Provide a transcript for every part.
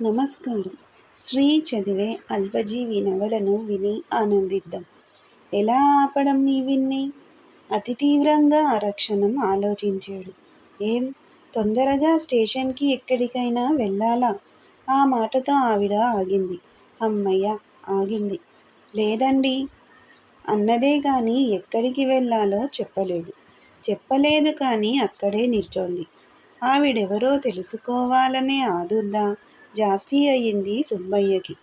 నమస్కారం. శ్రీ చదివే అల్పజీవి నవలను విని ఆనందిద్దాం. ఎలా ఆపడం ఈ విన్ని? అతి తీవ్రంగా ఆ రక్షణం ఆలోచించాడు. ఏం, తొందరగా స్టేషన్కి ఎక్కడికైనా వెళ్ళాలా? ఆ మాటతో ఆవిడ ఆగింది. అమ్మయ్య, ఆగింది. లేదండి అన్నదే కానీ ఎక్కడికి వెళ్ళాలో చెప్పలేదు కానీ అక్కడే నిల్చోంది. ఆవిడెవరో తెలుసుకోవాలనే ఆదుర్ద జాస్తి అయింది సుబ్బయ్యకి.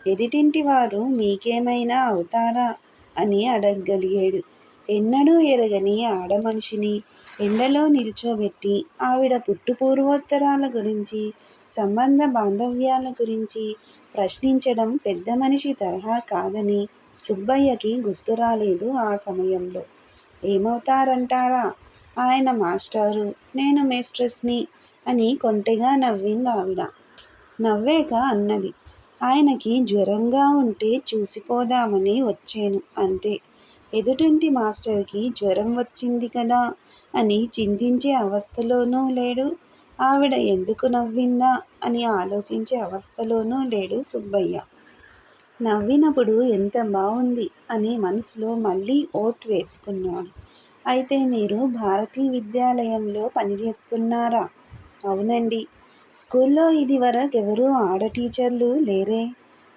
ఎదిటింటి వారు మీకేమైనా అవుతారా అని అడగగలిగాడు. ఎన్నడూ ఎరగని ఆడమనిషిని ఎండలో నిల్చోబెట్టి ఆవిడ పుట్టుపూర్వోత్తరాల గురించి, సంబంధ బాంధవ్యాల గురించి ప్రశ్నించడం పెద్ద మనిషి తరహా కాదని సుబ్బయ్యకి గుర్తురాలేదు ఆ సమయంలో. ఏమవుతారంటారా? ఆయన మాస్టారు, నేను మేస్ట్రెస్ని అని కొంటెగా నవ్వింది ఆవిడ. నవ్వాక అన్నది, ఆయనకి జ్వరంగా ఉంటే చూసిపోదామని వచ్చేను అంతే. ఎదుటింటి మాస్టర్కి జ్వరం వచ్చింది కదా అని చింతించే అవస్థలోనూ లేడు. ఆవిడ ఎందుకు నవ్విందా అని ఆలోచించే అవస్థలోనూ లేడు సుబ్బయ్య. నవ్వినప్పుడు ఎంత బావుంది అని మనసులో మళ్ళీ ఓట్ వేసుకున్నాడు. అయితే మీరు భారతీ విద్యాలయంలో పనిచేస్తున్నారా? అవునండి. స్కూల్లో ఇది వరకెవరూ ఆడ టీచర్లు లేరే?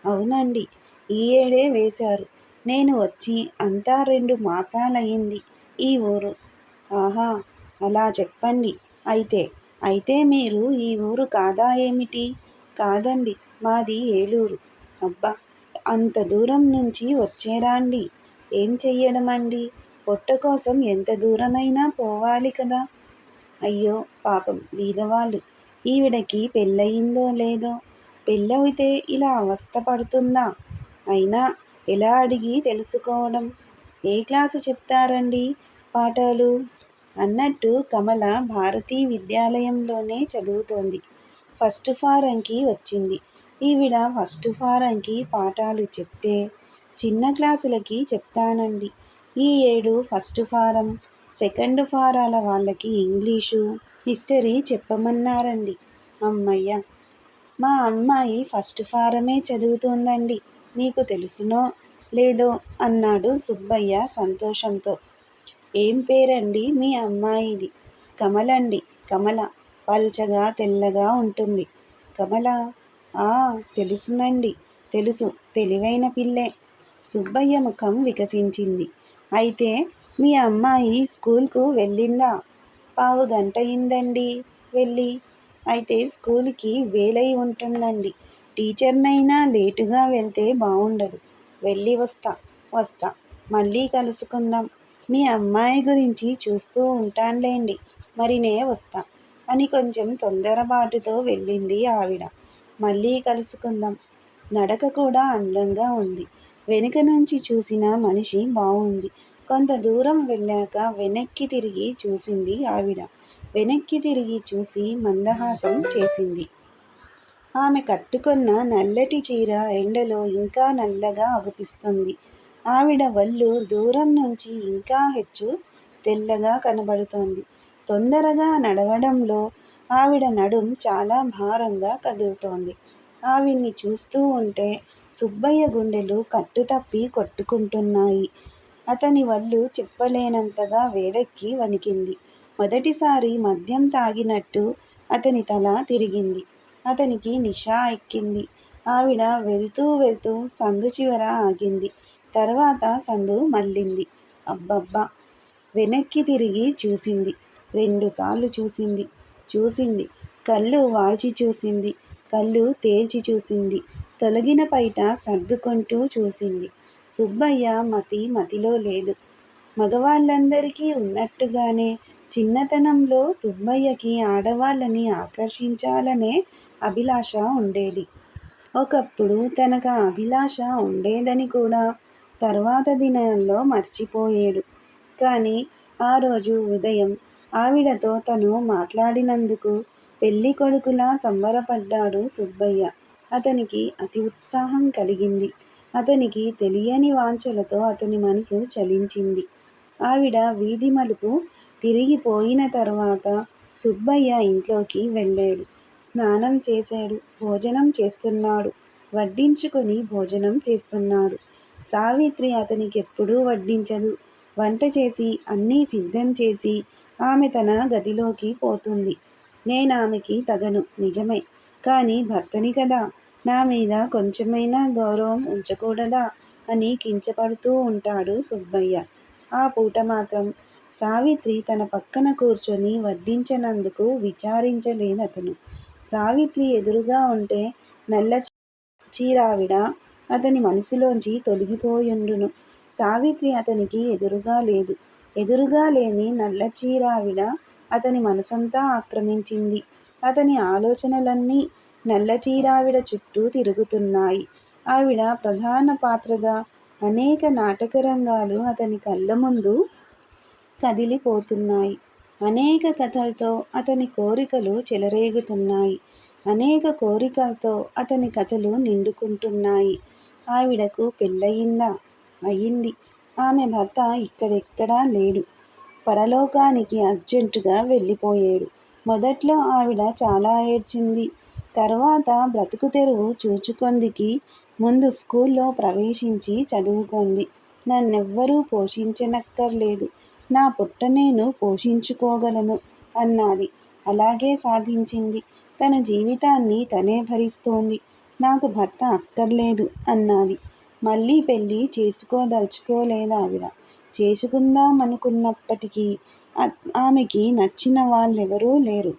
అవునండి, ఈ ఏడే వేశారు. నేను వచ్చి అంతా 2 మాసాలయ్యింది ఈ ఊరు. ఆహా, అలా చెప్పండి. అయితే మీరు ఈ ఊరు కాదా ఏమిటి? కాదండి, మాది ఏలూరు. అబ్బా, అంత దూరం నుంచి వచ్చేరాండి? ఏం చెయ్యడమండి? పొట్ట కోసం ఎంత దూరమైనా పోవాలి కదా. అయ్యో పాపం బీదవాళ్ళు. ఈవిడకి పెళ్ళయిందో లేదో? పెళ్ళయితే ఇలా అవస్థ పడుతుందా? అయినా ఎలా అడిగి తెలుసుకోవడం? ఏ క్లాసు చెప్తారండి పాఠాలు? అన్నట్టు కమల భారతీ విద్యాలయంలోనే చదువుతోంది. ఫస్ట్ ఫారంకి వచ్చింది. ఈవిడ ఫస్ట్ ఫారంకి పాఠాలు చెప్తే చిన్న క్లాసులకి చెప్తానండి. ఈ ఏడు ఫస్ట్ ఫారం, సెకండ్ ఫారాల వాళ్ళకి ఇంగ్లీషు, హిస్టరీ చెప్పమన్నారండి. అమ్మయ్య, మా అమ్మాయి ఫస్ట్ ఫారమే చదువుతోందండి. మీకు తెలుసునో లేదో అన్నాడు సుబ్బయ్య సంతోషంతో. ఏం పేరండి మీ అమ్మాయిది? కమలండి. కమల. పల్చగా తెల్లగా ఉంటుంది. కమల? ఆ, తెలుసునండి. తెలుసు, తెలివైన పిల్లే. సుబ్బయ్య ముఖం వికసించింది. అయితే మీ అమ్మాయి స్కూల్కు వెళ్ళిందా? పావుగంటయిందండి వెళ్ళి. అయితే స్కూలుకి వేలై ఉంటుందండి. టీచర్నైనా లేటుగా వెళ్తే బావుండదు. వెళ్ళి వస్తా. మళ్ళీ కలుసుకుందాం. మీ అమ్మాయి గురించి చూస్తూ ఉంటాన్లేండి. మరినే వస్తా అని కొంచెం తొందరపాటుతో వెళ్ళింది ఆవిడ. మళ్ళీ కలుసుకుందాం. నడక కూడా అందంగా ఉంది. వెనుక నుంచి చూసిన మనిషి బావుంది. కొంత దూరం వెళ్ళాక వెనక్కి తిరిగి చూసింది ఆవిడ. వెనక్కి తిరిగి చూసి మందహాసం చేసింది. ఆమె కట్టుకున్న నల్లటి చీర ఎండలో ఇంకా నల్లగా అగుపిస్తుంది. ఆవిడ వళ్ళు దూరం నుంచి ఇంకా హెచ్చు తెల్లగా కనబడుతోంది. తొందరగా నడవడంలో ఆవిడ నడుం చాలా భారంగా కదులుతోంది. ఆవిడ్ని చూస్తూ ఉంటే సుబ్బయ్య గుండెలు కట్టుతప్పి కొట్టుకుంటున్నాయి. అతని వళ్ళు చెప్పలేనంతగా వేడెక్కి వణికింది. మొదటిసారి మద్యం తాగినట్టు అతని తల తిరిగింది. అతనికి నిషా ఎక్కింది. ఆవిడ వెళ్తూ సందు చివర ఆగింది. తర్వాత సందు మళ్ళింది. అబ్బబ్బా! వెనక్కి తిరిగి చూసింది. 2 సార్లు చూసింది. కళ్ళు వాల్చి చూసింది. కళ్ళు తేల్చి చూసింది. తొలగిన పైట సర్దుకుంటూ చూసింది. సుబ్బయ్య మతిలో లేదు. మగవాళ్ళందరికీ ఉన్నట్టుగానే చిన్నతనంలో సుబ్బయ్యకి ఆడవాళ్ళని ఆకర్షించాలనే అభిలాష ఉండేది. ఒకప్పుడు తనకా అభిలాష ఉండేదని కూడా తర్వాత దినాల్లో మర్చిపోయేడు. కానీ ఆ రోజు ఉదయం ఆవిడతో తను మాట్లాడినందుకు పెళ్ళి కొడుకులా సంబరపడ్డాడు సుబ్బయ్య. అతనికి అతి ఉత్సాహం కలిగింది. అతనికి తెలియని వాంఛలతో అతని మనసు చలించింది. ఆవిడ వీధి మలుపు తిరిగిపోయిన తర్వాత సుబ్బయ్య ఇంట్లోకి వెళ్ళాడు. స్నానం చేశాడు, భోజనం చేస్తున్నాడు, వడ్డించుకొని భోజనం చేస్తున్నాడు. సావిత్రి అతనికెప్పుడూ వడ్డించదు. వంట చేసి అన్నీ సిద్ధం చేసి ఆమె తన గదిలోకి పోతుంది. నేనామెకి తగను నిజమే, కానీ భర్తని కదా, నా మీద కొంచెమైనా గౌరవం ఉంచకూడదా అని కించపడుతూ ఉంటాడు సుబ్బయ్య. ఆ పూట మాత్రం సావిత్రి తన పక్కన కూర్చొని వడ్డించనందుకు విచారించలేదతను. సావిత్రి ఎదురుగా ఉంటే నల్ల చీరావిడ అతని మనసులోంచి తొలగిపోయుండును. సావిత్రి అతనికి ఎదురుగా లేదు. ఎదురుగా లేని నల్ల చీరావిడ అతని మనసంతా ఆక్రమించింది. అతని ఆలోచనలన్నీ నల్ల చీరావిడ చుట్టూ తిరుగుతున్నాయి. ఆవిడ ప్రధాన పాత్రగా అనేక నాటక రంగాలు అతని కళ్ళ ముందు కదిలిపోతున్నాయి. అనేక కథలతో అతని కోరికలు చెలరేగుతున్నాయి. అనేక కోరికలతో అతని కథలు నిండుకుంటున్నాయి. ఆవిడకు పెళ్ళయిందా? అయింది. ఆమె భర్త ఇక్కడెక్కడా లేడు. పరలోకానికి అర్జెంటుగా వెళ్ళిపోయాడు. మొదట్లో ఆవిడ చాలా ఏడ్చింది. తర్వాత బ్రతుకు తెరువు చూచుకొందికి. ముందు స్కూల్లో ప్రవేశించి చదువుకొంది. నన్నెవ్వరూ పోషించనక్కర్లేదు, నా పొట్ట నేను పోషించుకోగలను అన్నది. అలాగే సాధించింది. తన జీవితాన్ని తనే భరిస్తోంది. నాకు భర్త అక్కర్లేదు అన్నది. మళ్ళీ పెళ్ళి చేసుకోదలుచుకోలేదావిడ. చేసుకుందామనుకున్నప్పటికీ ఆమెకి నచ్చిన వాళ్ళెవరూ లేరు.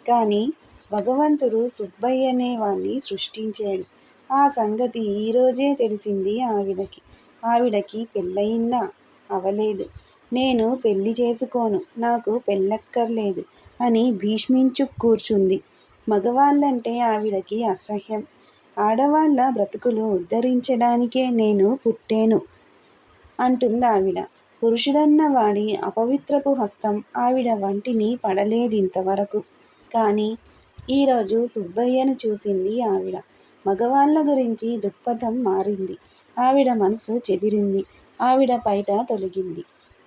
కానీ భగవంతుడు సుబ్బయ్యనే వాణ్ణి సృష్టించాడు. ఆ సంగతి ఈరోజే తెలిసింది ఆవిడకి. ఆవిడకి పెళ్ళయిందా? అవలేదు. నేను పెళ్ళి చేసుకోను, నాకు పెళ్ళక్కర్లేదు అని భీష్మించు కూర్చుంది. మగవాళ్ళంటే ఆవిడకి అసహ్యం. ఆడవాళ్ళ బ్రతుకులు ఉద్ధరించడానికే నేను పుట్టాను అంటుందావిడ. పురుషుడన్న వాడి అపవిత్రపు హస్తం ఆవిడ వంటిని పడలేదింతవరకు. కానీ ఈరోజు సుబ్బయ్యను చూసింది ఆవిడ. మగవాళ్ళ గురించి దృక్పథం మారింది. ఆవిడ మనసు చెదిరింది. ఆవిడ పైట తొలగింది.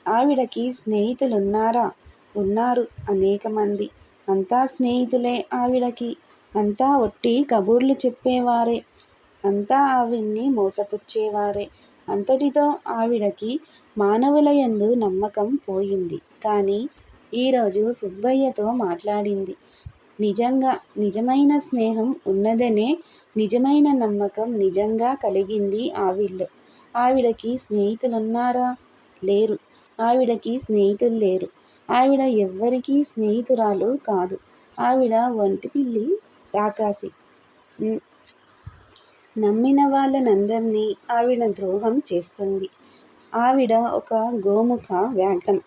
ఆవిడకి స్నేహితులున్నారా? ఉన్నారు, అనేకమంది. అంతా స్నేహితులే ఆవిడకి. అంతా ఒట్టి కబుర్లు చెప్పేవారే. అంతా ఆవిడ్ని మోసపుచ్చేవారే. అంతటితో ఆవిడకి మానవుల యందు నమ్మకం పోయింది. కానీ ఈరోజు సుబ్బయ్యతో మాట్లాడింది. నిజమైన స్నేహం ఉన్నదనే నిజమైన నమ్మకం నిజంగా కలిగింది ఆవిడ్లో. ఆవిడకి స్నేహితులున్నారా? లేరు. ఆవిడకి స్నేహితులు లేరు. ఆవిడ ఎవ్వరికీ స్నేహితురాలు కాదు. ఆవిడ ఒంటిపిల్లి రాకాసి. నమ్మిన వాళ్ళనందర్నీ ఆవిడ ద్రోహం చేస్తుంది. ఆవిడ ఒక గోముఖ వ్యాఘ్రం,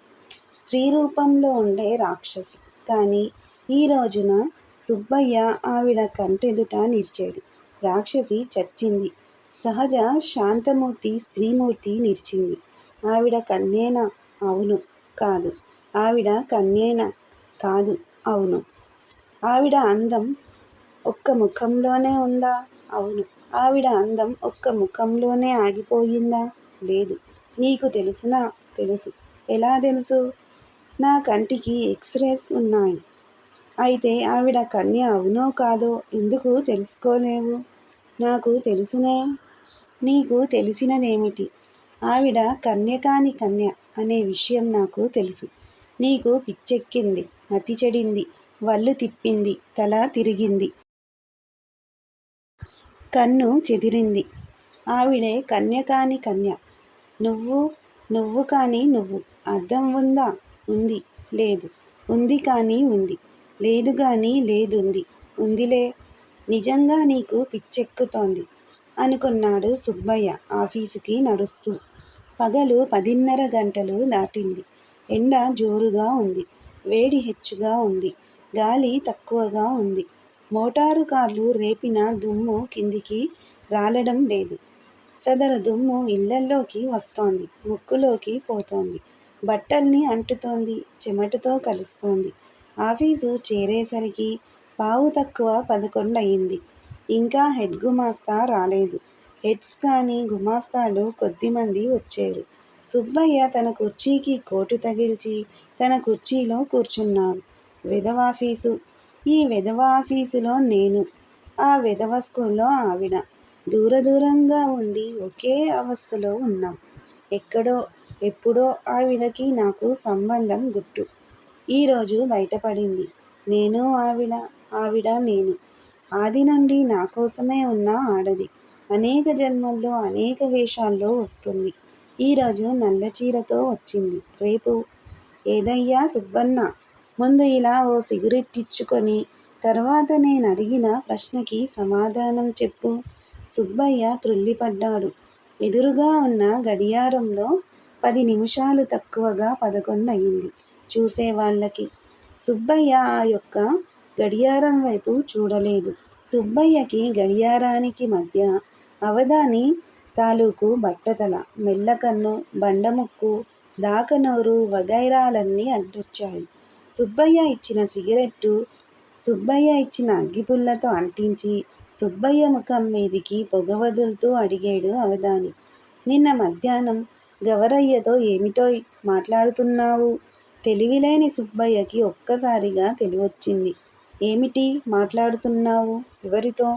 స్త్రీ రూపంలో ఉండే రాక్షసి. కానీ ఈ రోజున సుబ్బయ్య ఆవిడ కంటెదుట నిలిచాడు. రాక్షసి చచ్చింది. సహజ శాంతమూర్తి స్త్రీమూర్తి నిలిచింది. ఆవిడ కన్యేనా? అవును. కాదు. ఆవిడ కన్యేనా? కాదు. అవును. ఆవిడ అందం ఒక్క ముఖంలోనే ఉందా? అవును. ఆవిడ అందం ఒక్క ముఖంలోనే ఆగిపోయిందా? లేదు. నీకు తెలుసునా? తెలుసు. ఎలా తెలుసు? నా కంటికి ఎక్స్రేస్ ఉన్నాయి. అయితే ఆవిడ కన్య అవునో కాదో ఎందుకు తెలుసుకోలేవు? నాకు తెలుసునే. నీకు తెలిసినదేమిటి? ఆవిడ కన్య కాని కన్య అనే విషయం నాకు తెలుసు. నీకు పిచ్చెక్కింది, మతి చెడింది, వళ్ళు తిప్పింది, తల తిరిగింది, కన్ను చెదిరింది. ఆవిడే కన్య కాని కన్య. నువ్వు కాని నువ్వు. అర్థం ఉందా? ఉంది. లేదు. ఉంది కానీ ఉంది. లేదు గాని లేదుంది. ఉందిలే. నిజంగా నీకు పిచ్చెక్కుతోంది అనుకున్నాడు సుబ్బయ్య ఆఫీసుకి నడుస్తూ. పగలు 10:30 గంటలు దాటింది. ఎండ జోరుగా ఉంది. వేడి హెచ్చుగా ఉంది. గాలి తక్కువగా ఉంది. మోటారు కార్లు రేపిన దుమ్ము కిందికి రాలడం లేదు. సదరు దుమ్ము ఇళ్లల్లోకి వస్తోంది, ముక్కులోకి పోతోంది, బట్టల్ని అంటుతోంది, చెమటతో కలుస్తోంది. ఆఫీసు చేరేసరికి 11:15 అయింది. ఇంకా హెడ్ గుమాస్తా రాలేదు. హెడ్స్ కానీ గుమాస్తాలు కొద్దిమంది వచ్చారు. సుబ్బయ్య తన కుర్చీకి కోటు తగిల్చి తన కుర్చీలో కూర్చున్నాడు. వెధవాఫీసు. ఈ వెధవ ఆఫీసులో నేను, ఆ వెధవ స్కూల్లో ఆవిడ దూరంగా ఉండి ఒకే అవస్థలో ఉన్నాం. ఎక్కడో ఎప్పుడో ఆవిడకి నాకు సంబంధం గుట్టు ఈరోజు బయటపడింది. నేను ఆవిడ, ఆవిడ నేను. ఆది నుండి నా కోసమే ఉన్న ఆడది అనేక జన్మల్లో అనేక వేషాల్లో వస్తుంది. ఈరోజు నల్ల చీరతో వచ్చింది. రేపు ఏదయ్యా సుబ్బన్న, ముందు ఇలా ఓ సిగరెట్ ఇచ్చుకొని తర్వాత నేను అడిగిన ప్రశ్నకి సమాధానం చెప్పు. సుబ్బయ్య త్రుళ్ళిపడ్డాడు. ఎదురుగా ఉన్న గడియారంలో 10 నిమిషాలు తక్కువగా 11 అయింది. చూసేవాళ్ళకి. సుబ్బయ్య ఆ యొక్క గడియారం వైపు చూడలేదు. సుబ్బయ్యకి గడియారానికి మధ్య అవధాని తాలూకు బట్టతల, మెల్లకన్ను, బండముక్కు, దాకనోరు వగైరాలన్నీ అడ్డొచ్చాయి. సుబ్బయ్య ఇచ్చిన సిగరెట్టు సుబ్బయ్య ఇచ్చిన అగ్గిపుల్లతో అంటించి సుబ్బయ్య ముఖం మీదికి పొగ వదులుతూ అడిగాడు అవధాని. నిన్న మధ్యాహ్నం గవరయ్యతో ఏమిటోయ్ మాట్లాడుతున్నావు? తెలివిలేని సుబ్బయ్యకి ఒక్కసారిగా తెలివొచ్చింది. ఏమిటి మాట్లాడుతున్నావు? ఎవరితో?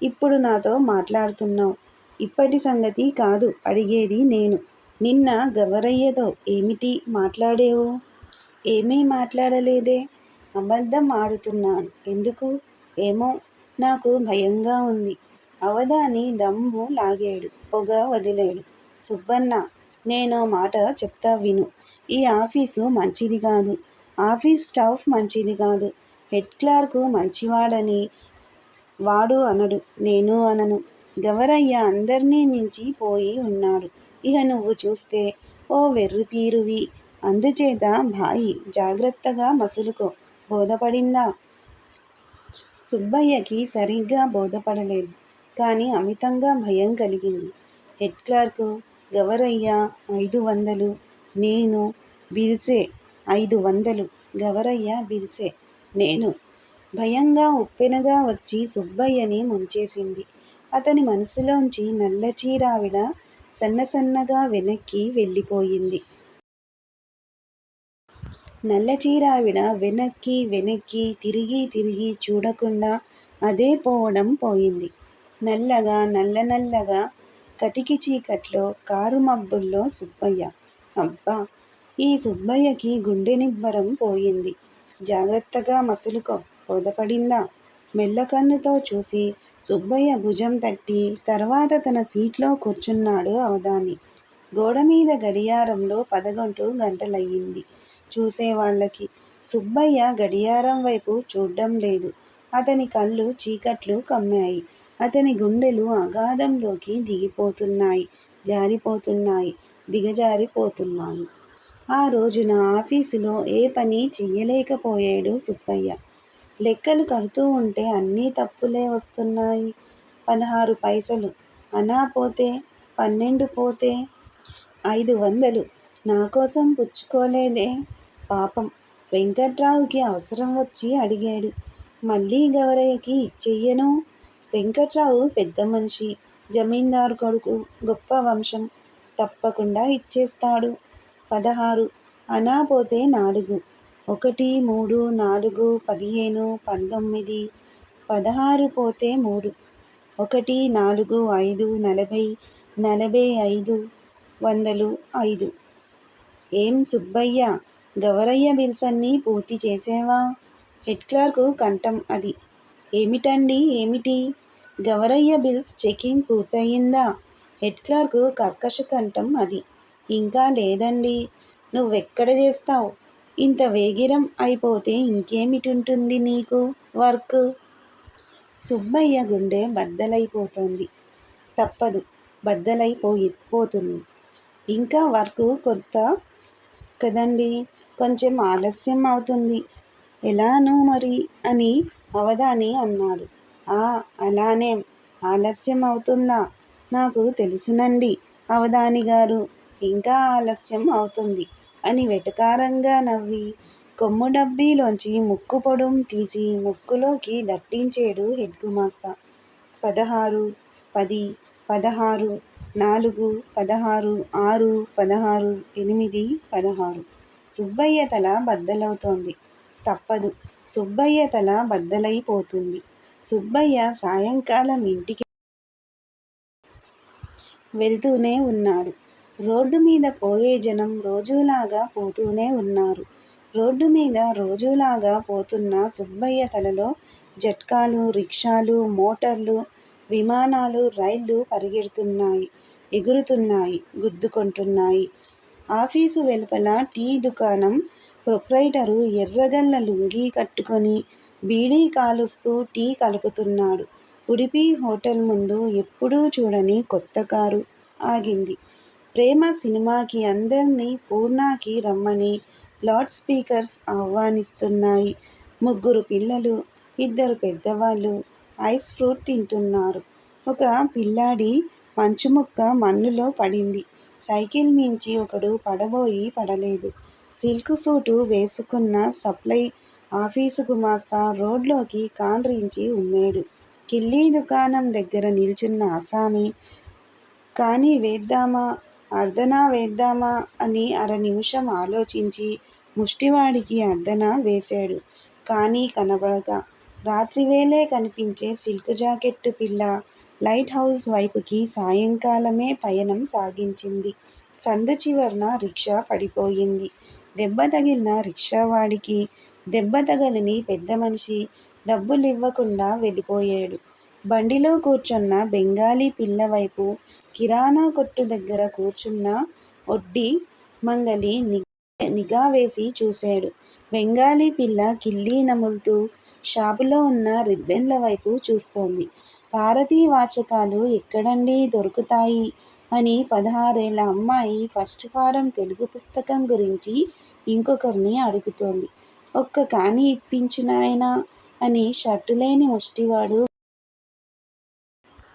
ఇప్పుడు నాతో మాట్లాడుతున్నావు. ఇప్పటి సంగతి కాదు అడిగేది నేను. నిన్న గవరయ్యతో ఏమిటి మాట్లాడేవు? ఏమీ మాట్లాడలేదే. అబద్ధం ఆడుతున్నాను. ఎందుకు? ఏమో, నాకు భయంగా ఉంది. అవధాని దమ్ము లాగాడు. పొగ వదిలాడు. సుబ్బన్న, నేనో మాట చెప్తా విను. ఈ ఆఫీసు మంచిది కాదు. ఆఫీస్ స్టాఫ్ మంచిది కాదు. హెడ్ క్లార్కు మంచివాడని వాడు అనడు, నేను అనను. గవరయ్య అందర్నీ మించి పోయి ఉన్నాడు. ఇక నువ్వు చూస్తే ఓ వెర్రిపీరువి. అందుచేత భాయి జాగ్రత్తగా మసులుకో. బోధపడిందా? సుబ్బయ్యకి సరిగ్గా బోధపడలేదు. కానీ అమితంగా భయం కలిగింది. హెడ్ క్లార్కు, గవరయ్య 500, నేను బిల్సే 500. గవరయ్య బిల్సే, నేను. భయంగా ఉప్పెనగా వచ్చి సుబ్బయ్యని ముంచేసింది. అతని మనసులోంచి నల్లచీరావిడ సన్నసన్నగా వెనక్కి వెళ్ళిపోయింది. నల్లచీరావిడ వెనక్కి తిరిగి చూడకుండా అదే పోవడం పోయింది. నల్లగా కటికి చీకట్లో కారు మబ్బుల్లో సుబ్బయ్య. అబ్బా! ఈ సుబ్బయ్యకి గుండె నిబ్బరం పోయింది. జాగ్రత్తగా మసులుకో. బోధపడిందా? మెల్లకన్నుతో చూసి సుబ్బయ్య భుజం తట్టి తర్వాత తన సీట్లో కూర్చున్నాడు అవధాని. గోడమీద గడియారంలో 11 గంటలయ్యింది. చూసేవాళ్ళకి. సుబ్బయ్య గడియారం వైపు చూడ్డం లేదు. అతని కళ్ళు చీకట్లు కమ్మాయి. అతని గుండెలు అగాధంలోకి దిగిపోతున్నాయి, జారిపోతున్నాయి, దిగజారిపోతున్నాయి. ఆ రోజున ఆఫీసులో ఏ పని చెయ్యలేకపోయాడు సుబ్బయ్య. లెక్కలు కడుతూ ఉంటే అన్నీ తప్పులే వస్తున్నాయి. 16 పైసలు అనా పోతే, 12 పోతే 500 నాకోసం పుచ్చుకోలేదే. పాపం వెంకట్రావుకి అవసరం వచ్చి అడిగాడు. మళ్ళీ గవరయ్యకి ఇచ్చెయ్యను. వెంకట్రావు పెద్ద మనిషి, జమీందారు కొడుకు, గొప్ప వంశం. తప్పకుండా ఇచ్చేస్తాడు. 16 అనా పోతే 4, 1, 3, 4, 15, 19, 16 పోతే 3, 1, 4, 5, 40, 45, 105. ఏం సుబ్బయ్య, గవరయ్య బిల్స్ అన్నీ పూర్తి చేసేవా? హెడ్ క్లార్కు కంఠం అది. ఏమిటండి ఏమిటి? గవరయ్య బిల్స్ చెకింగ్ పూర్తయిందా? హెడ్ క్లార్కు కర్కశ కంఠం అది. ఇంకా లేదండి. నువ్వెక్కడ చేస్తావ్? ఇంత వేగిరం అయిపోతే ఇంకేమిటుంటుంది నీకు వర్క్? సుబ్బయ్య గుండె బద్దలైపోతోంది. తప్పదు, పోతుంది. ఇంకా వర్క్ కొత్త కదండి, కొంచెం ఆలస్యం అవుతుంది. ఎలానూ మరి అని అవధాని అన్నాడు. అలానేం ఆలస్యం అవుతుందా? నాకు తెలుసునండి అవధాని గారు, ఇంకా ఆలస్యం అవుతుంది అని వెటకారంగా నవ్వి కొమ్ము డబ్బీలోంచి ముక్కు పొడుం తీసి ముక్కులోకి దట్టించేడు హెడ్ గుమాస్తా. 16, 10, 16, 4, 16, 6, 16, 8, 16. సుబ్బయ్య తల బద్దలవుతోంది. తప్పదు, సుబ్బయ్య తల బద్దలైపోతుంది. సుబ్బయ్య సాయంకాలం ఇంటికి వెళ్తూనే ఉన్నాడు. రోడ్డు మీద పోయే జనం రోజూలాగా పోతూనే ఉన్నారు. రోడ్డు మీద రోజూలాగా పోతున్న సుబ్బయ్య తలలో జట్కాలు, రిక్షాలు, మోటార్లు, విమానాలు, రైళ్ళు పరిగెడుతున్నాయి, ఎగురుతున్నాయి, గుద్దుకుంటున్నాయి. ఆఫీసు వెలుపల టీ దుకాణం ప్రొప్రైటరు ఎర్రగల్ల లుంగీ కట్టుకొని బీడీ కాలుస్తూ టీ కలుపుతున్నాడు. ఉడిపి హోటల్ ముందు ఎప్పుడూ చూడని కొత్త కారు ఆగింది. ప్రేమ సినిమాకి అందర్నీ పూర్ణకి రమ్మని లౌడ్ స్పీకర్స్ ఆహ్వానిస్తున్నాయి. 3 పిల్లలు, 2 పెద్దవాళ్ళు ఐస్ ఫ్రూట్ తింటున్నారు. ఒక పిల్లాడి మంచుముక్క మన్నులో పడింది. సైకిల్ మించి ఒకడు పడబోయి పడలేదు. సిల్కు సూటు వేసుకున్న సప్లై ఆఫీసు గుమాస్తా రోడ్లోకి కాండ్రించి ఉమ్మేడు. కిల్లీ దుకాణం దగ్గర నిల్చున్న ఆసామి కానీ వేద్దామా, అర్దనా వేద్దామా అని నిమిషం ఆలోచించి ముష్టివాడికి అర్దన వేశాడు. కానీ కనబడక రాత్రివేళే కనిపించే సిల్కు జాకెట్టు పిల్ల లైట్ హౌస్ వైపుకి సాయంకాలమే పయనం సాగించింది. సందు చివర్న రిక్షా పడిపోయింది. దెబ్బ తగిలిన రిక్షావాడికి దెబ్బ తగలని పెద్దమనిషి డబ్బులివ్వకుండా వెళ్ళిపోయాడు. బండిలో కూర్చున్న బెంగాలీ పిల్లవైపు కిరాణా కొట్టు దగ్గర కూర్చున్న ఒడ్డి మంగలి నిఘా వేసి చూశాడు. బెంగాలీ పిల్ల కిల్లీ నములుతూ షాపులో ఉన్న రిబ్బన్ల వైపు చూస్తోంది. భారతీ వాచకాలు ఎక్కడండీ దొరుకుతాయి అని 16 ఏళ్ల అమ్మాయి ఫస్ట్ ఫారం తెలుగు పుస్తకం గురించి ఇంకొకరిని అడుగుతోంది. ఒక్క కాని ఇప్పించు నాయనా అని షర్టులేని ముష్టివాడు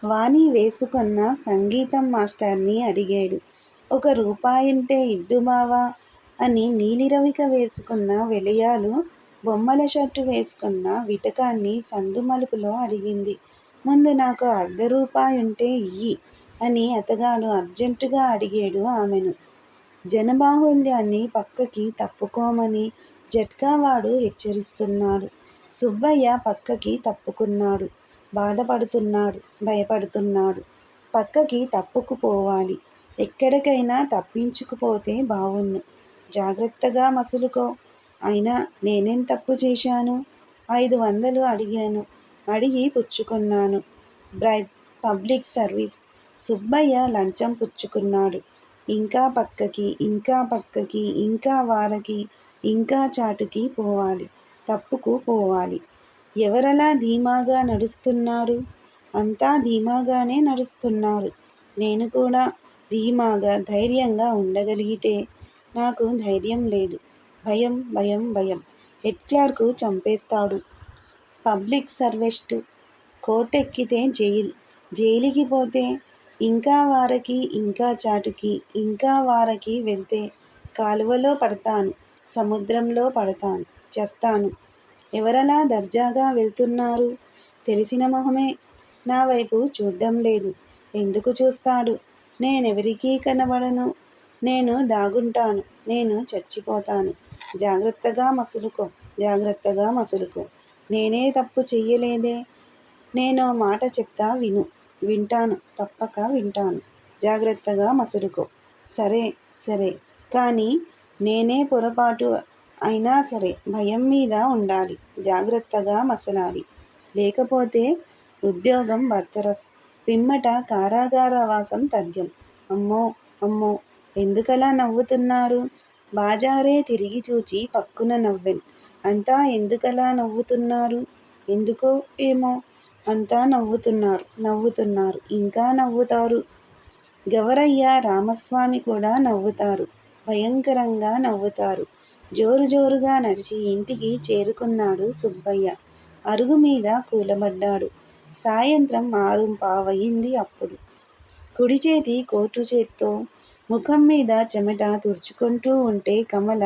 వాణి వేసుకున్న సంగీతం మాస్టర్ని అడిగాడు. 1 రూపాయుంటే ఇద్దు బావా అని నీలిరవిక వేసుకున్న వెలయాలు బొమ్మల షర్టు వేసుకున్న విటకాన్ని సందు మలుపులో అడిగింది. ముందు నాకు 1/2 రూపాయుంటే ఇయ్యి అని అతగాడు అర్జెంటుగా అడిగాడు ఆమెను. జనబాహుళ్యాన్ని పక్కకి తప్పుకోమని జట్కావాడు హెచ్చరిస్తున్నాడు. సుబ్బయ్య పక్కకి తప్పుకున్నాడు. బాధపడుతున్నాడు, భయపడుతున్నాడు. పక్కకి తప్పుకుపోవాలి. ఎక్కడికైనా తప్పించుకుపోతే బావుణ్ణు. జాగ్రత్తగా మసులుకో. అయినా నేనేం తప్పు చేశాను? 500 అడిగాను. అడిగి పుచ్చుకున్నాను. Bribe, public service. సుబ్బయ్య లంచం పుచ్చుకున్నాడు. ఇంకా పక్కకి, ఇంకా పక్కకి, ఇంకా వారకి, ఇంకా చాటుకి పోవాలి. తప్పుకు పోవాలి. ఎవరలా ధీమాగా నడుస్తున్నారు? అంతా ధీమాగానే నడుస్తున్నారు. నేను కూడా ధీమాగా, ధైర్యంగా ఉండగలిగితే. నాకు ధైర్యం లేదు. భయం, భయం, భయం. హెడ్ క్లర్కు చంపేస్తాడు. పబ్లిక్ సర్వెంట్ కోర్టెక్కితే జైల్, జైలుకి పోతే ఇంకా వారకి, ఇంకా చాటుకి, ఇంకా వారకి వెళ్తే కాలువలో పడతాను, సముద్రంలో పడతాను, చస్తాను. ఎవరలా దర్జాగా వెళ్తున్నారు? తెలిసిన మొహమే. నా వైపు చూడ్డం లేదు. ఎందుకు చూస్తాడు? నేనెవరికీ కనబడను. నేను దాగుంటాను. నేను చచ్చిపోతాను. జాగ్రత్తగా మసులుకో, జాగ్రత్తగా మసులుకో. నేనే తప్పు చెయ్యలేదే. నేనో మాట చెప్తా విను. వింటాను, తప్పక వింటాను. జాగ్రత్తగా మసులుకో. సరే, సరే. కానీ నేనే పొరపాటు అయినా సరే భయం మీద ఉండాలి. జాగ్రత్తగా మసలాలి. లేకపోతే ఉద్యోగం బర్తరఫ్. పిమ్మట కారాగారవాసం తథ్యం. అమ్మో, అమ్మో. ఎందుకలా నవ్వుతున్నారు? బాజారే తిరిగి చూచి పక్కున నవ్వెన్. అంతా ఎందుకలా నవ్వుతున్నారు? ఎందుకో ఏమో. అంతా నవ్వుతున్నారు, నవ్వుతున్నారు, ఇంకా నవ్వుతారు. గవరయ్య, రామస్వామి కూడా నవ్వుతారు. భయంకరంగా నవ్వుతారు. జోరు జోరుగా నడిచి ఇంటికి చేరుకున్నాడు సుబ్బయ్య. అరుగు మీద కూలబడ్డాడు. సాయంత్రం 6:15 అప్పుడు. కుడి చేతి కోటు చేత్తో ముఖం మీద చెమట తుడుచుకుంటూ ఉంటే కమల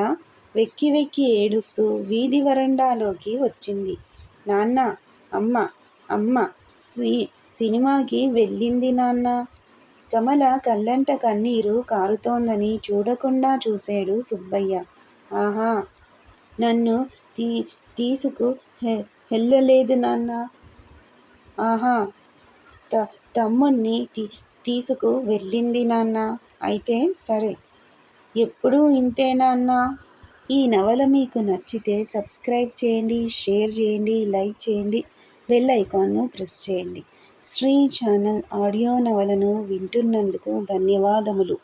వెక్కి వెక్కి ఏడుస్తూ వీధి వరండాలోకి వచ్చింది. నాన్న, అమ్మ, అమ్మ సినిమాకి వెళ్ళింది నాన్న. కమల కళ్ళంట కన్నీరు కారుతోందని చూడకుండా చూశాడు సుబ్బయ్య. ఆహా, నన్ను తీ తీసుకు వెళ్ళలేదు నాన్న. ఆహా! తమ్ముణ్ణి తీసుకు వెళ్ళింది నాన్న. అయితే సరే. ఎప్పుడూ ఇంతేనా అన్నా? ఈ నవల మీకు నచ్చితే సబ్స్క్రైబ్ చేయండి, షేర్ చేయండి, లైక్ చేయండి, బెల్ ఐకాన్ను ప్రెస్ చేయండి. శ్రీ ఛానల్ ఆడియో నవలను వింటున్నందుకు ధన్యవాదములు.